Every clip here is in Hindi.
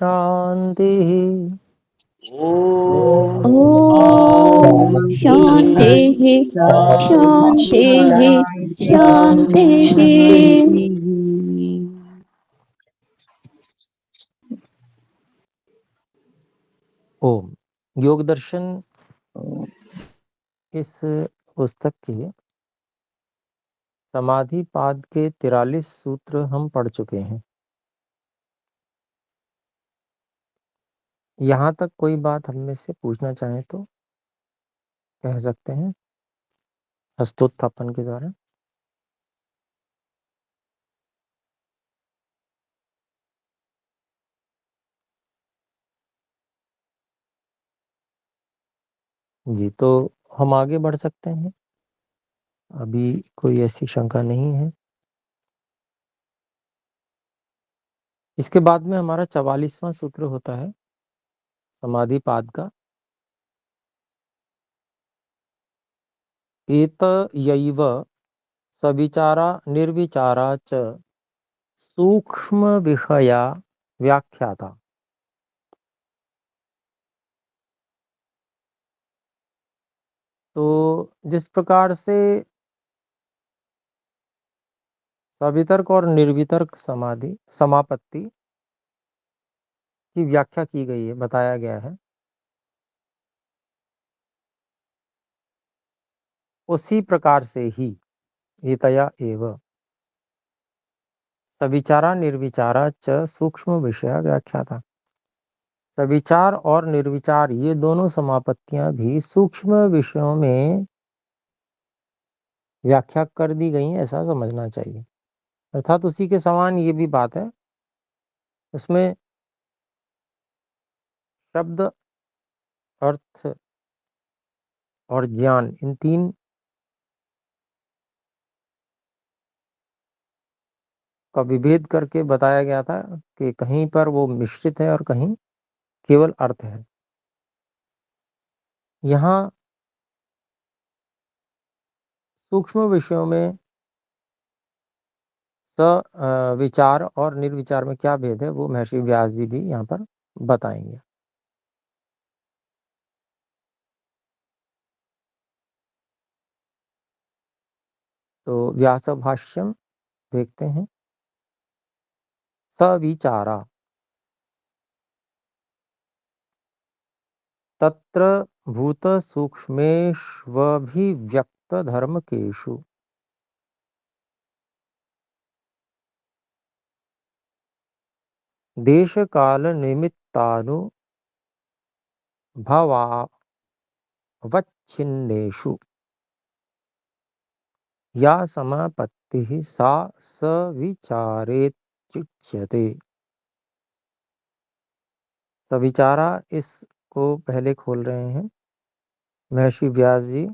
शांति। ॐ शान्तिः शान्तिः शान्तिः। ओम योग दर्शन इस पुस्तक के समाधि पाद के 43 सूत्र हम पढ़ चुके हैं। यहाँ तक कोई बात हम में से पूछना चाहे तो कह सकते हैं हस्तोत्थापन के द्वारा। जी, तो हम आगे बढ़ सकते हैं, अभी कोई ऐसी शंका नहीं है। इसके बाद में हमारा 44वां सूत्र होता है समाधि पाद का। एत यैव सविचारा निर्विचारा च सूक्ष्म विषया व्याख्याता। तो जिस प्रकार से सवितर्क और निर्वितर्क समापत्ति की व्याख्या की गई है, बताया गया है, उसी प्रकार से ही एतया एव सविचारा निर्विचारा च सूक्ष्म विषया व्याख्याता। सविचार और निर्विचार ये दोनों समापत्तियां भी सूक्ष्म विषयों में व्याख्या कर दी गई हैं, ऐसा समझना चाहिए। अर्थात उसी के समान ये भी बात है, उसमें शब्द, अर्थ और ज्ञान, इन तीन का विभेद करके बताया गया था कि कहीं पर वो मिश्रित है और कहीं केवल अर्थ है। यहाँ सूक्ष्म विषयों में विचार और निर्विचार में क्या भेद है वो महर्षि व्यास जी भी यहाँ पर बताएंगे। तो व्यास भाष्यम देखते हैं। सविचारा तत्र भूत सूक्ष्मेष्वभिव्यक्त धर्मकेषु देश काल निमित्तानुभवावच्छिन्नेषु या समापत्तिः सा सविचारेत्युच्यते। सविचारा इसको पहले खोल रहे हैं महर्षि व्यास जी।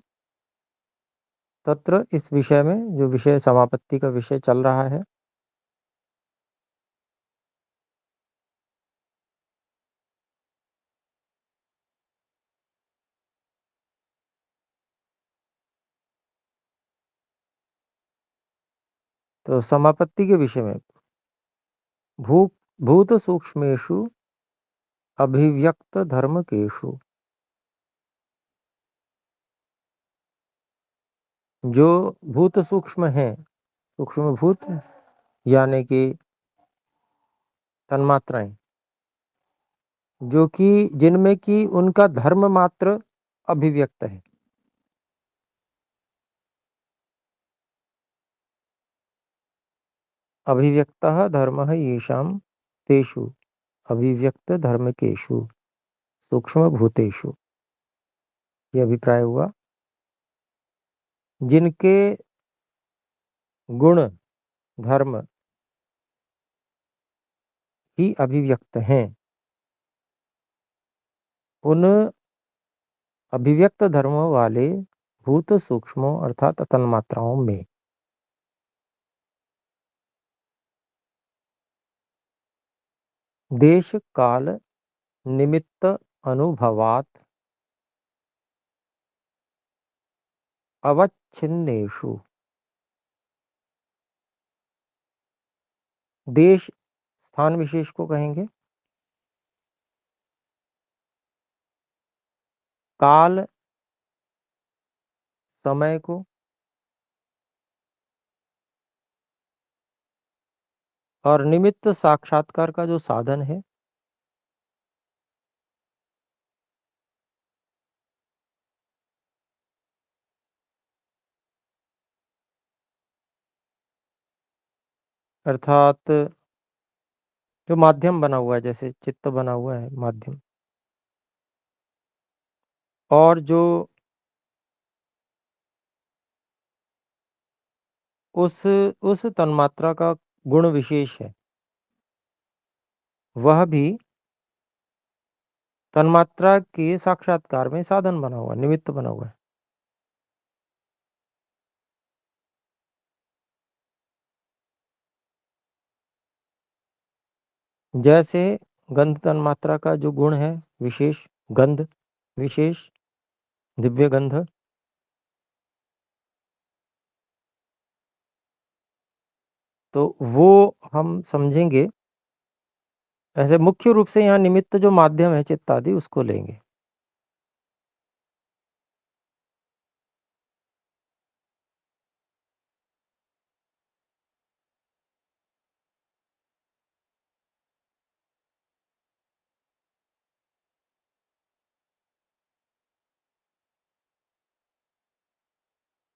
तत्र इस विषय में, जो विषय समापत्ति का विषय चल रहा है, तो समापत्ति के विषय में भूत सूक्ष्मेषु अभिव्यक्त धर्मकेषु, जो भूत सूक्ष्म है, सूक्ष्म भूत यानी कि तन्मात्राएं, जो कि जिनमें कि उनका धर्म मात्र अभिव्यक्त है। अभिव्यक्तः धर्मः येषां तेषु अभिव्यक्त धर्मकेषु सूक्ष्म भूतेषु, ये अभिप्राय हुआ। जिनके गुण धर्म ही अभिव्यक्त हैं, उन अभिव्यक्त धर्मों वाले भूत सूक्ष्मों अर्थात तन्मात्राओं में देश काल निमित्त अनुभवात अवच्छिन्नेषु, देश स्थान विशेष को कहेंगे, काल समय को और निमित्त साक्षात्कार का जो साधन है, अर्थात जो माध्यम बना हुआ है, जैसे चित्त बना हुआ है माध्यम, और जो उस तन्मात्रा का गुण विशेष है, वह भी तन्मात्रा के साक्षात्कार में साधन बना हुआ है, निमित्त बना हुआ है। जैसे गंध तन्मात्रा का जो गुण है विशेष, गंध विशेष, दिव्य गंध, तो वो हम समझेंगे। ऐसे मुख्य रूप से यहाँ निमित्त जो माध्यम है चित्त आदि, उसको लेंगे।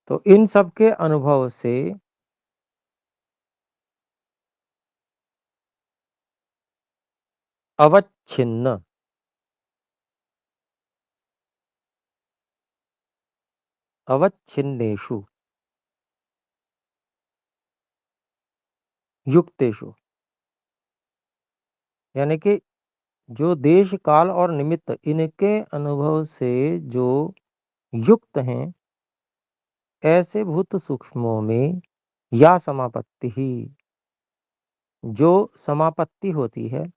तो इन सब के अनुभव से अवच्छिन्न, अवच्छिन्नेषु युक्तेषु, यानी कि जो देश काल और निमित्त इनके अनुभव से जो युक्त हैं, ऐसे भूत सूक्ष्मों में या समापत्ति ही, जो समापत्ति होती है,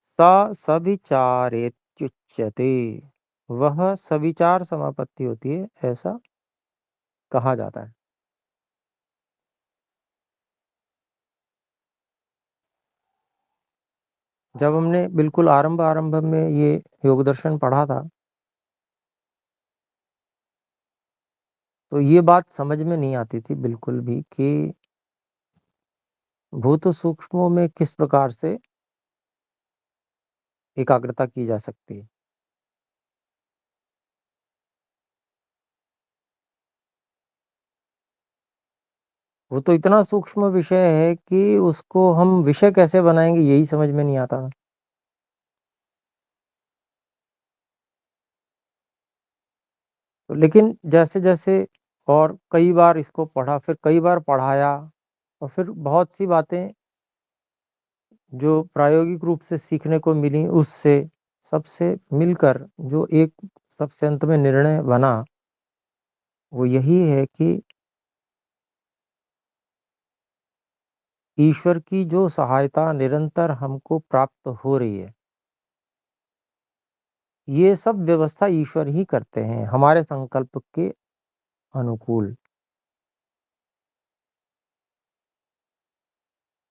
सा सविचारेत्युच्यते, वह सविचार समापत्ति होती है, ऐसा कहा जाता है। जब हमने बिल्कुल आरंभ में ये योग दर्शन पढ़ा था, तो ये बात समझ में नहीं आती थी बिल्कुल भी कि भूत सूक्ष्मों में किस प्रकार से एकाग्रता की जा सकती है। वो तो इतना सूक्ष्म विषय है कि उसको हम विषय कैसे बनाएंगे, यही समझ में नहीं आता। तो लेकिन जैसे-जैसे और कई बार इसको पढ़ा, फिर कई बार पढ़ाया, और फिर बहुत सी बातें जो प्रायोगिक रूप से सीखने को मिली, उससे सबसे मिलकर जो एक सबसे अंत में निर्णय बना, वो यही है कि ईश्वर की जो सहायता निरंतर हमको प्राप्त हो रही है, ये सब व्यवस्था ईश्वर ही करते हैं हमारे संकल्प के अनुकूल।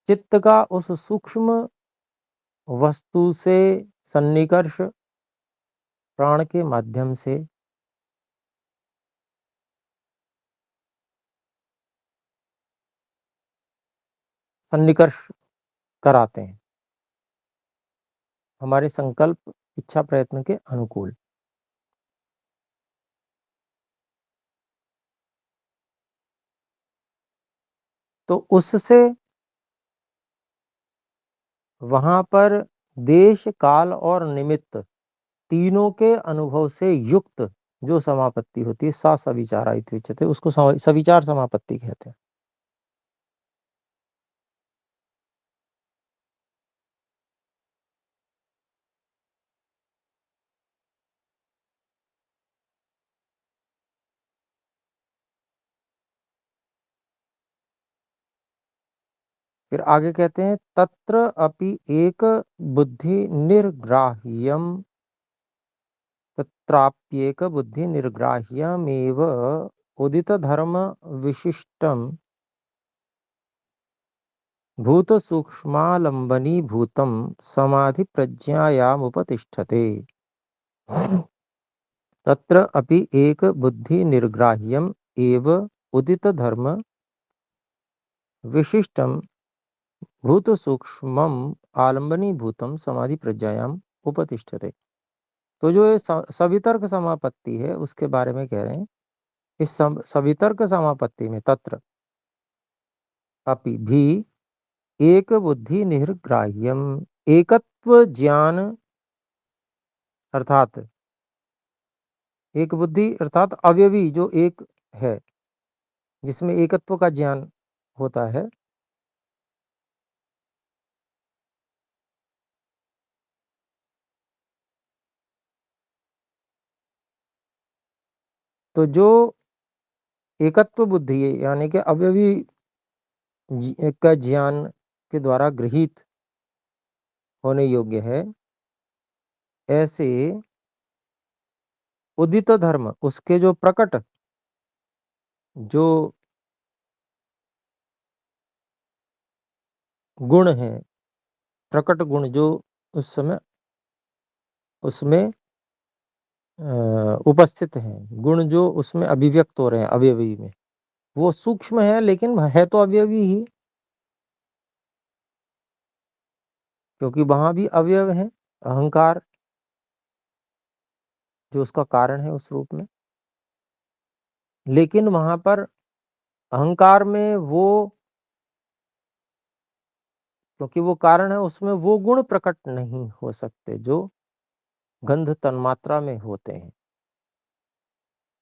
चित्त का उस सूक्ष्म वस्तु से सन्निकर्ष प्राण के माध्यम से सन्निकर्ष कराते हैं हमारे संकल्प, इच्छा, प्रयत्न के अनुकूल। तो उससे वहां पर देश काल और निमित्त तीनों के अनुभव से युक्त जो समापत्ति होती है, सा सविचारा इति उच्यते, उसको सविचार समापत्ति कहते हैं। फिर आगे कहते हैं, तत्र अपि एक बुद्धि निर्ग्राह्यम, तत्राप्येक बुद्धि निर्ग्राह्यमेव उदित धर्म विशिष्टम भूत सूक्ष्मालंबनी भूतम समाधि प्रज्ञायामुपतिष्ठते। तत्र अपि एक बुद्धि निर्ग्राह्यम एव उदित धर्म विशिष्टम भूत सूक्ष्मम आलंबनी भूतम समाधि प्रज्ञायाम उपतिष्ठते। तो जो ये सवितर्क समापत्ति है उसके बारे में कह रहे हैं। इस सवितर्क समापत्ति में तत्र अपि भी एक बुद्धि निर्ग्राह्यम, एकत्व ज्ञान अर्थात एक बुद्धि अर्थात अवयवी जो एक है, जिसमें एकत्व का ज्ञान होता है, तो जो एकत्व बुद्धि है यानी कि अवयवी का ज्ञान के द्वारा गृहीत होने योग्य है, ऐसे उदित धर्म उसके जो प्रकट जो गुण है, प्रकट गुण जो उस समय उसमें उपस्थित हैं, गुण जो उसमें अभिव्यक्त हो रहे हैं अवयवी में, वो सूक्ष्म है लेकिन है तो अवयवी ही, क्योंकि वहां भी अवयव है, अहंकार जो उसका कारण है उस रूप में। लेकिन वहां पर अहंकार में वो, क्योंकि वो कारण है, उसमें वो गुण प्रकट नहीं हो सकते जो गंध तन्मात्रा में होते हैं।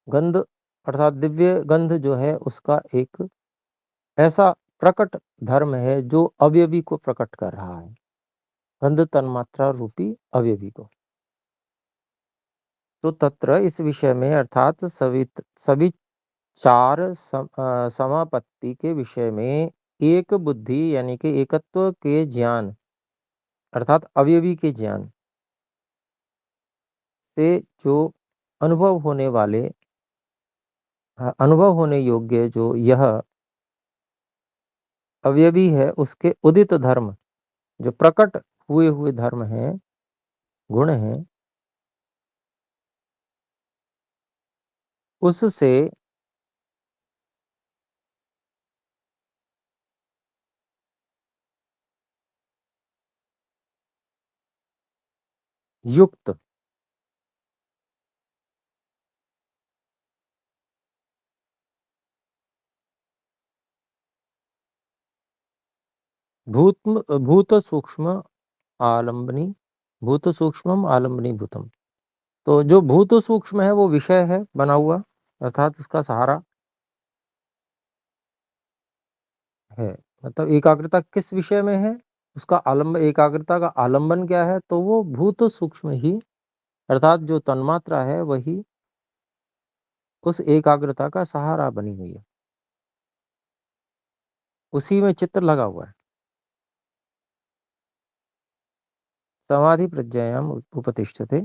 गंध अर्थात दिव्य गंध जो है उसका एक ऐसा प्रकट धर्म है जो अवयवी को प्रकट कर रहा है, गंध तन्मात्रा रूपी अवयवी को। तो तत्र इस विषय में अर्थात सविचार समापत्ति के विषय में एक बुद्धि यानी कि एकत्व के ज्ञान अर्थात अवयवी के ज्ञान से जो अनुभव होने वाले अनुभव होने योग्य जो यह अवयवी है उसके उदित धर्म जो प्रकट हुए हुए धर्म हैं, गुण हैं, उससे युक्त भूत भूत सूक्ष्म आलंबनी भूत सूक्ष्मम आलंबनी भूतम। तो जो भूत सूक्ष्म है वो विषय है बना हुआ, अर्थात उसका सहारा है। मतलब एकाग्रता किस विषय में है, उसका आलंब एकाग्रता का आलंबन क्या है, तो वो भूत सूक्ष्म ही अर्थात जो तन्मात्रा है वही उस एकाग्रता का सहारा बनी हुई है, उसी में चित्त लगा हुआ है। समाधि प्रज्ञायाम उपतिष्ठते।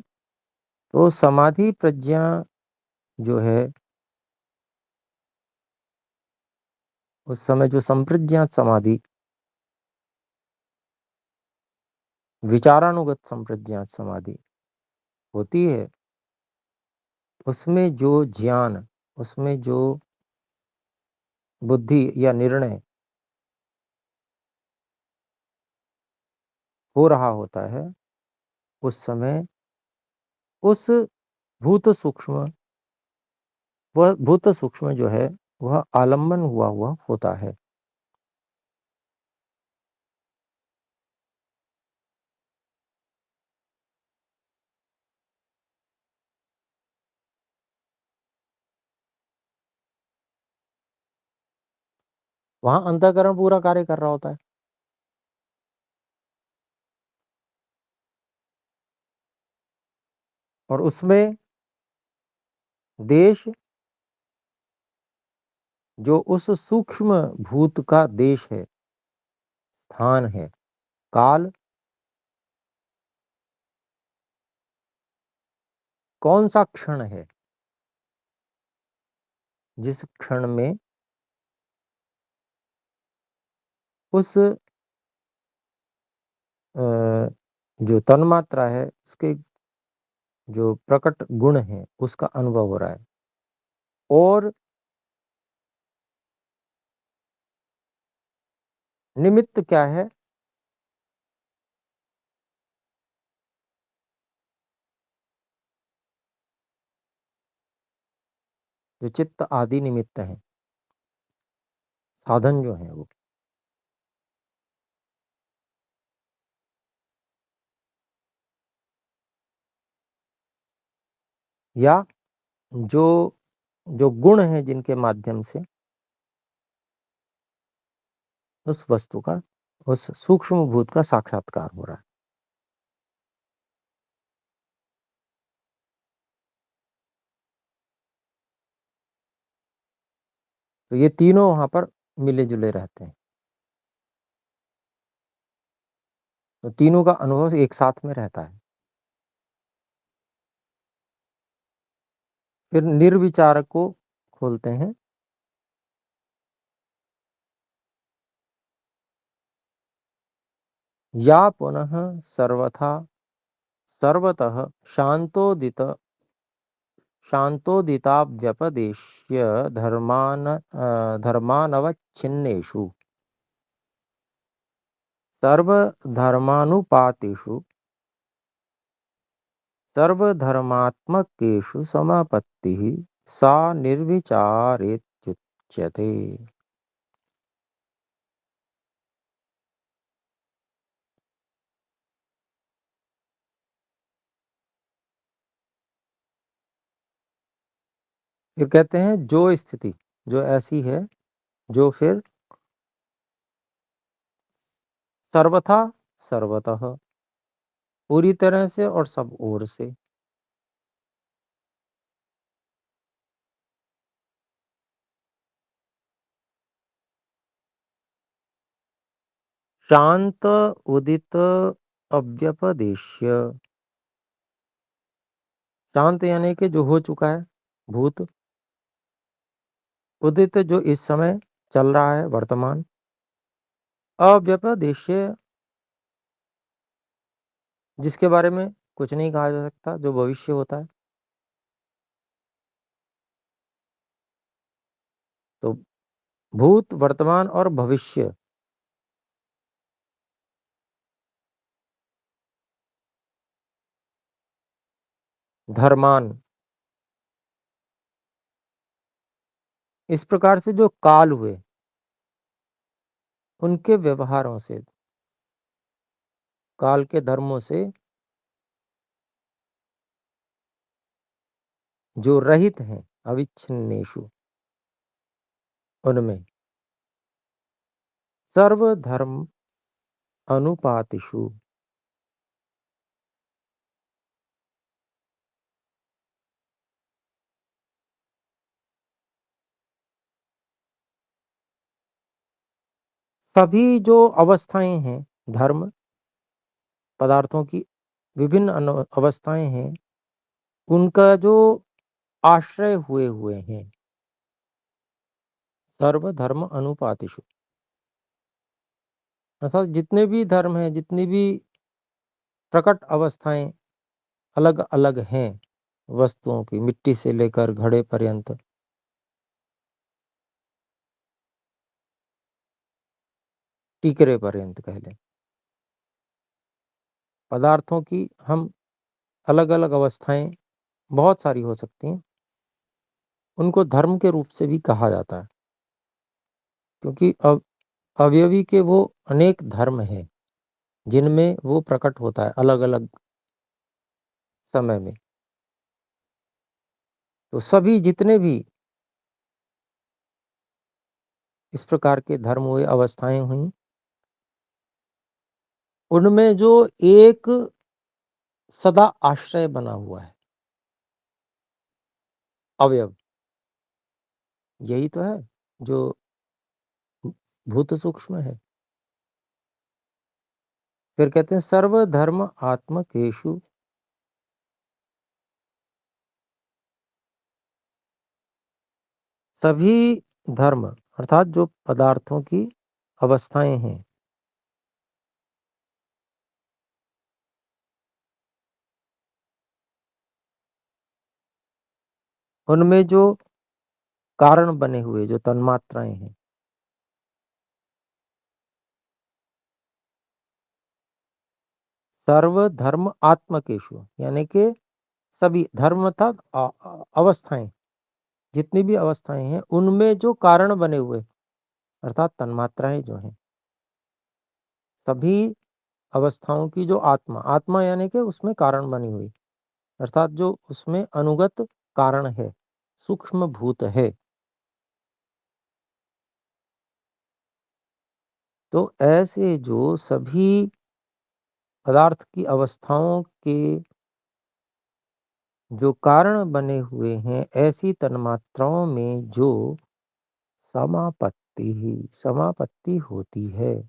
तो समाधि प्रज्ञा जो है उस समय जो संप्रज्ञात समाधि, विचारानुगत संप्रज्ञात समाधि होती है, उसमें जो ज्ञान, उसमें जो बुद्धि या निर्णय हो रहा होता है, उस समय उस भूत सूक्ष्म वह भूत सूक्ष्म जो है वह आलंबन हुआ हुआ होता है। वहां अंतःकरण पूरा कार्य कर रहा होता है। और उसमें देश जो उस सूक्ष्म भूत का देश है, स्थान है, काल कौन सा क्षण है जिस क्षण में उस जो तन्मात्रा है उसके जो प्रकट गुण है उसका अनुभव हो रहा है। और निमित्त क्या है? जो चित्त आदि निमित्त हैं, साधन जो हैं वो। या जो जो गुण हैं जिनके माध्यम से उस वस्तु का, उस सूक्ष्म भूत का साक्षात्कार हो रहा है। तो ये तीनों वहां पर मिले जुले रहते हैं। तो तीनों का अनुभव एक साथ में रहता है। फिर निर्विचारक को खोलते हैं। या पुनः सर्वथा सर्वतः शांतोदिताव्यपदेश्य धर्मानवच्छिन्नेषु सर्वधर्मानुपातेषु सर्वधर्मात्मकेषु समापत्तिः सा निर्विचारेत्युच्यते। फिर कहते हैं जो स्थिति जो ऐसी है, जो फिर सर्वथा सर्वतः पूरी तरह से और सब ओर से शांत उदित अव्यपदेश्य। शांत यानी कि जो हो चुका है भूत। उदित जो इस समय चल रहा है वर्तमान। अव्यपदेश्य जिसके बारे में कुछ नहीं कहा जा सकता, जो भविष्य होता है। तो भूत, वर्तमान और भविष्य, धर्मान, इस प्रकार से जो काल हुए उनके व्यवहारों से, काल के धर्मों से जो रहित हैं, अविच्छिन्नेषु, उनमें सर्वधर्म अनुपातिषु, सभी जो अवस्थाएं हैं, धर्म पदार्थों की विभिन्न अवस्थाएं हैं, उनका जो आश्रय हुए हुए हैं, सर्वधर्म अनुपातिषु, अर्थात जितने भी धर्म हैं, जितनी भी प्रकट अवस्थाएं अलग अलग हैं वस्तुओं की, मिट्टी से लेकर घड़े पर्यंत, टीकरे पर्यंत कह लें, पदार्थों की हम अलग अलग अवस्थाएं बहुत सारी हो सकती हैं। उनको धर्म के रूप से भी कहा जाता है, क्योंकि अवयवी के वो अनेक धर्म हैं जिनमें वो प्रकट होता है अलग अलग समय में। तो सभी जितने भी इस प्रकार के धर्म हुए, अवस्थाएं हुई, उनमें जो एक सदा आश्रय बना हुआ है, अवयव, यही तो है जो भूत सूक्ष्म है। फिर कहते हैं सर्वधर्म आत्मकेषु, सभी धर्म अर्थात जो पदार्थों की अवस्थाएं हैं, उनमें जो कारण बने हुए जो तन्मात्राएं हैं, सर्व धर्म आत्मकेशु, यानी कि सभी धर्म अर्थात अवस्थाएं, जितनी भी अवस्थाएं हैं उनमें जो कारण बने हुए अर्थात तन्मात्राएं जो हैं, सभी अवस्थाओं की जो आत्मा, आत्मा यानी कि उसमें कारण बनी हुई अर्थात जो उसमें अनुगत कारण है, सूक्ष्म भूत है। तो ऐसे जो सभी पदार्थ की अवस्थाओं के जो कारण बने हुए हैं, ऐसी तन्मात्राओं में जो समापत्ति होती है,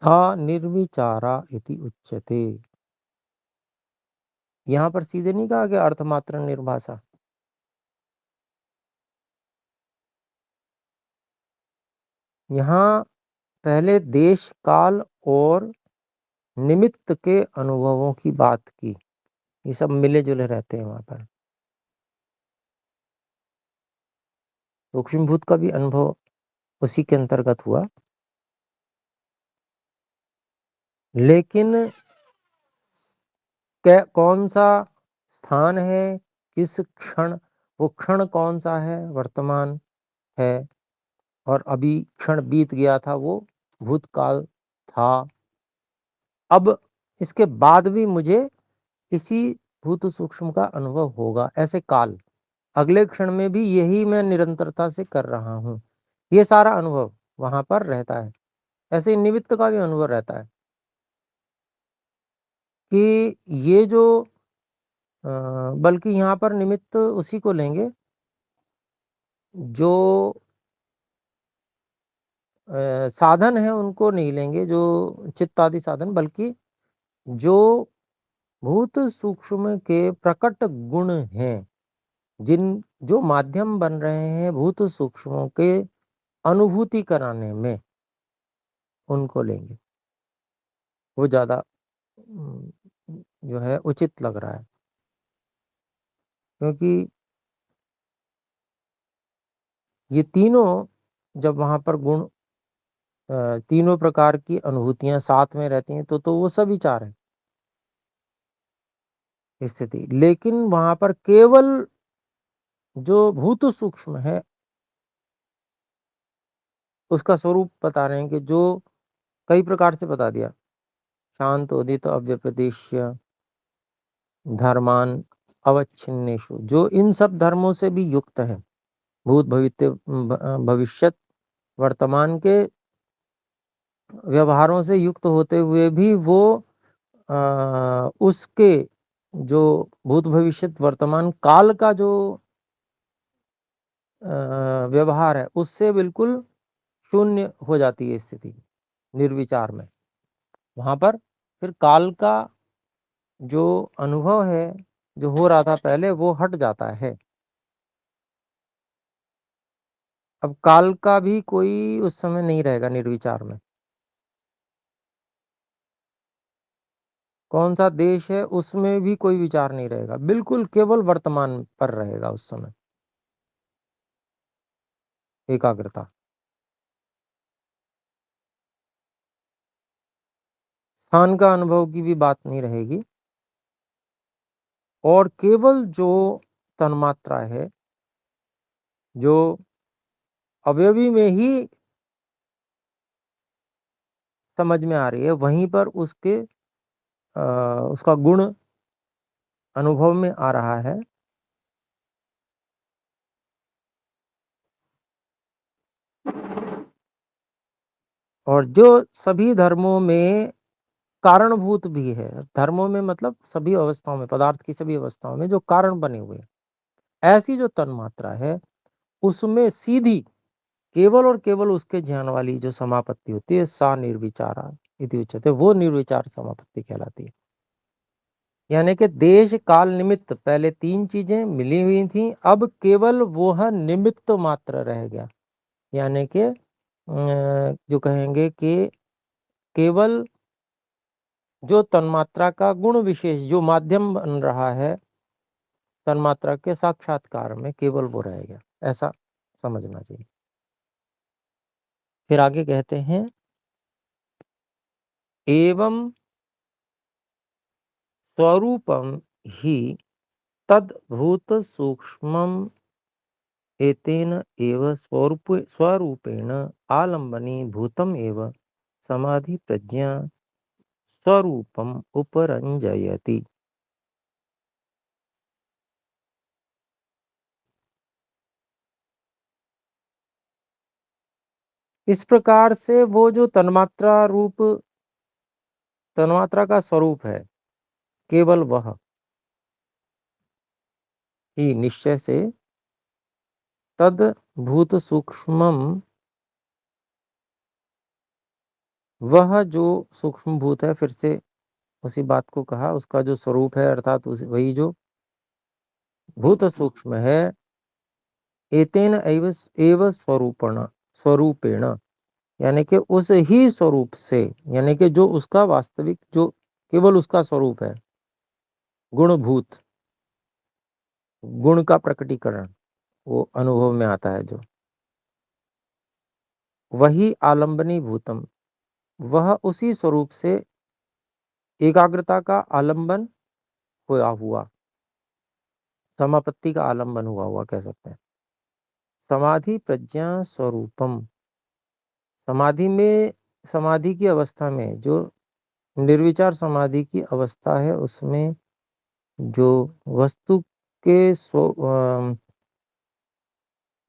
सा निर्विचारा इति उच्यते। यहाँ पर सीधे नहीं कहा कि अर्थमात्र निर्भाषा, यहाँ पहले देश काल और निमित्त के अनुभवों की बात की। ये सब मिले जुले रहते हैं वहां पर। सूक्ष्मभूत का भी अनुभव उसी के अंतर्गत हुआ, लेकिन कौन सा स्थान है, किस क्षण, वो क्षण कौन सा है, वर्तमान है, और अभी क्षण बीत गया था वो भूतकाल था। अब इसके बाद भी मुझे इसी भूत सूक्ष्म का अनुभव होगा, ऐसे काल अगले क्षण में भी यही मैं निरंतरता से कर रहा हूं, ये सारा अनुभव वहां पर रहता है। ऐसे ही निमित्त का भी अनुभव रहता है कि ये जो बल्कि यहाँ पर निमित्त उसी को लेंगे जो साधन है, उनको नहीं लेंगे जो चित्त आदि साधन, बल्कि जो भूत सूक्ष्म के प्रकट गुण हैं, जिन जो माध्यम बन रहे हैं भूत सूक्ष्मों के अनुभूति कराने में, उनको लेंगे। वो ज्यादा जो है उचित लग रहा है, क्योंकि ये तीनों जब वहां पर गुण तीनों प्रकार की अनुभूतियां साथ में रहती हैं तो वो सब विचार है स्थिति। लेकिन वहां पर केवल जो भूत सूक्ष्म है उसका स्वरूप बता रहे हैं कि जो कई प्रकार से बता दिया, शांत उदित अव्यपदेश्य धर्मान अवच्छिन्नेषु, जो इन सब धर्मों से भी युक्त है, भूत भविष्य भविष्यत वर्तमान के व्यवहारों से युक्त होते हुए भी वो उसके जो भूत भविष्यत वर्तमान काल का जो व्यवहार है उससे बिल्कुल शून्य हो जाती है स्थिति निर्विचार में। वहां पर फिर काल का जो अनुभव है जो हो रहा था पहले वो हट जाता है। अब काल का भी कोई उस समय नहीं रहेगा निर्विचार में। कौन सा देश है उसमें भी कोई विचार नहीं रहेगा, बिल्कुल केवल वर्तमान पर रहेगा उस समय एकाग्रता। स्थान का अनुभव की भी बात नहीं रहेगी, और केवल जो तन्मात्रा है जो अवयवी में ही समझ में आ रही है, वहीं पर उसका गुण अनुभव में आ रहा है। और जो सभी धर्मों में कारणभूत भी है, धर्मों में मतलब सभी अवस्थाओं में, पदार्थ की सभी अवस्थाओं में जो कारण बने हुए हैं, ऐसी जो तन्मात्रा है उसमें सीधी केवल और केवल उसके ज्ञान वाली जो समापत्ति होती है, सा निर्विचारा इति उच्यते, वो निर्विचार समापत्ति कहलाती है। यानी कि देश काल निमित्त पहले तीन चीजें मिली हुई थी, अब केवल वह निमित्त मात्र रह गया। यानी कि जो कहेंगे कि केवल जो तन्मात्रा का गुण विशेष जो माध्यम बन रहा है तन्मात्रा के साक्षात्कार में केवल वो रह गया, ऐसा समझना चाहिए। फिर आगे कहते हैं एवं स्वरूपम ही तद्भूत सूक्ष्मम एतेन एव स्वरूपेण आलम्बनी भूतम एव समाधि प्रज्ञा स्वरूपम उपरंजयति। इस प्रकार से वो जो तन्मात्रा का स्वरूप है, केवल वह ही निश्चय से तद भूत सूक्ष्मम, वह जो सूक्ष्म भूत है, फिर से उसी बात को कहा, उसका जो स्वरूप है अर्थात वही जो भूत सूक्ष्म है, एतेन एव स्वरूपेण, यानी कि उस ही स्वरूप से, यानी कि जो उसका वास्तविक, जो केवल उसका स्वरूप है, गुणभूत, गुण का प्रकटीकरण वो अनुभव में आता है, जो वही आलंबनी भूतम, वह उसी स्वरूप से एकाग्रता का आलंबन हुआ, समापत्ति का आलंबन हुआ कह सकते हैं। समाधि प्रज्ञा स्वरूपम, समाधि की अवस्था में, जो निर्विचार समाधि की अवस्था है, उसमें जो वस्तु के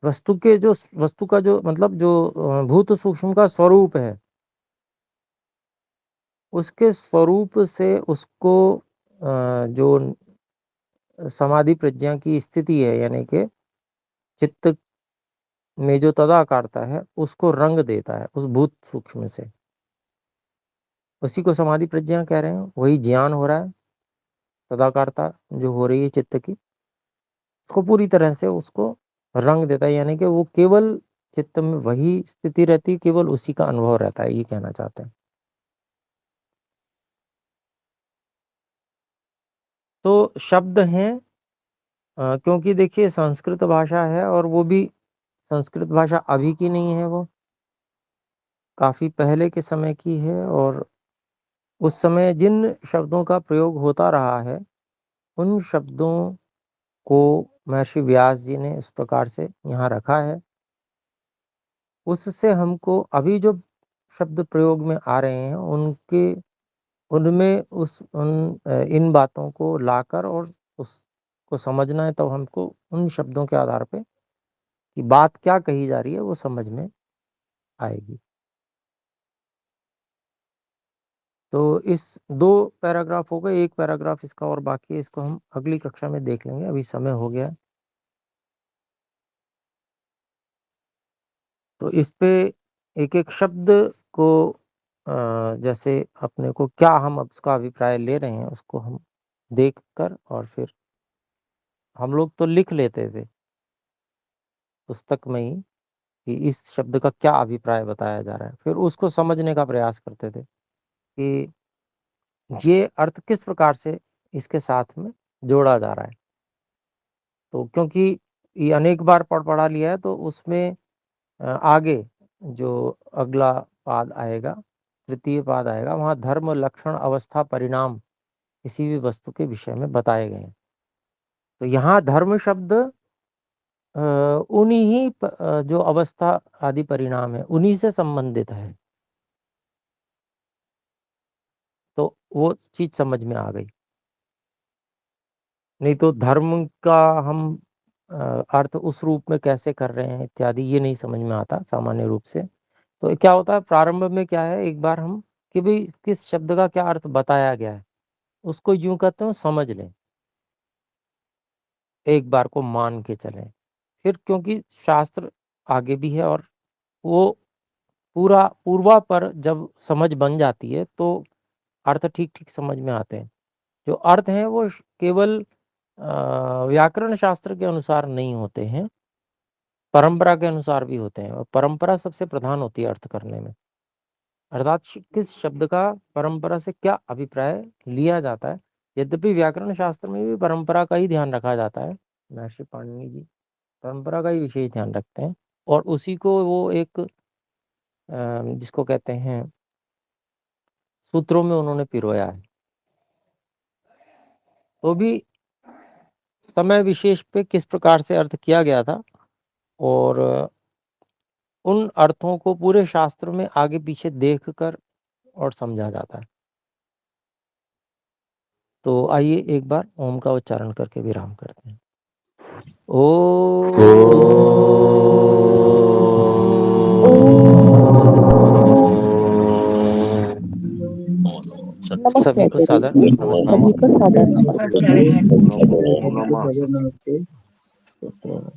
वस्तु का जो मतलब जो भूत सूक्ष्म का स्वरूप है, उसके स्वरूप से उसको जो समाधि प्रज्ञा की स्थिति है, यानी कि चित्त में जो तदाकारता है, उसको रंग देता है उस भूत सूक्ष्म से, उसी को समाधि प्रज्ञा कह रहे हैं। वही ज्ञान हो रहा है, तदाकारता जो हो रही है चित्त की, उसको पूरी तरह से उसको रंग देता है, यानी कि वो केवल चित्त में वही स्थिति रहती है, केवल उसी का अनुभव रहता है, ये कहना चाहते हैं। तो शब्द हैं, क्योंकि देखिए संस्कृत भाषा है, और वो भी संस्कृत भाषा अभी की नहीं है, वो काफी पहले के समय की है, और उस समय जिन शब्दों का प्रयोग होता रहा है, उन शब्दों को महर्षि व्यास जी ने उस प्रकार से यहाँ रखा है। उससे हमको अभी जो शब्द प्रयोग में आ रहे हैं, उनमें इन बातों को लाकर और उसको समझना है, तो हमको उन शब्दों के आधार पे कि बात क्या कही जा रही है वो समझ में आएगी। तो इस 2 पैराग्राफ हो गए, 1 पैराग्राफ इसका और बाकी है, इसको हम अगली कक्षा में देख लेंगे, अभी समय हो गया है। तो इस पे एक-एक शब्द को जैसे अपने को क्या हम अब उसका अभिप्राय ले रहे हैं, उसको हम देख कर, और फिर हम लोग तो लिख लेते थे पुस्तक में ही कि इस शब्द का क्या अभिप्राय बताया जा रहा है, फिर उसको समझने का प्रयास करते थे कि ये अर्थ किस प्रकार से इसके साथ में जोड़ा जा रहा है। तो क्योंकि ये अनेक बार पढ़ा लिया है, तो उसमें आगे जो अगला पाद आएगा, तृतीय पाद आएगा, वहाँ धर्म, लक्षण, अवस्था, परिणाम किसी भी वस्तु के विषय में बताए गए हैं। तो यहाँ धर्म शब्द उन्हीं ही जो अवस्था आदि परिणाम है, उन्हीं से संबंधित है। तो वो चीज समझ में आ गई। नहीं तो धर्म का हम अर्थ उस रूप में कैसे कर रहे हैं इत्यादि, ये नहीं समझ में आता सामान्य रूप से। तो क्या होता है, प्रारंभ में क्या है, एक बार हम कि भाई किस शब्द का क्या अर्थ बताया गया है, उसको यूं कहते हैं समझ लें, एक बार को मान के चलें। फिर क्योंकि शास्त्र आगे भी है, और वो पूरा पूर्वा पर जब समझ बन जाती है, तो अर्थ ठीक-ठीक समझ में आते हैं। जो अर्थ हैं वो केवल व्याकरण शास्त्र के अनुसार नहीं होते हैं, परंपरा के अनुसार भी होते हैं, और परंपरा सबसे प्रधान होती है अर्थ करने में। अर्थात किस शब्द का परंपरा से क्या अभिप्राय लिया जाता है, यद्यपि व्याकरण शास्त्र में भी परंपरा का ही ध्यान रखा जाता है। महर्षि पाणिनि जी परंपरा का ही विशेष ध्यान रखते हैं और उसी को वो एक जिसको कहते हैं सूत्रों में उन्होंने पिरोया है। तो भी समय विशेष पे किस प्रकार से अर्थ किया गया था और उन अर्थों को पूरे शास्त्र में आगे पीछे देखकर और समझा जाता है। तो आइए एक बार ओम का उच्चारण करके विराम करते हैं। सभी को सादर नमस्कार। सभी को सादर नमस्ते। ओम नमः।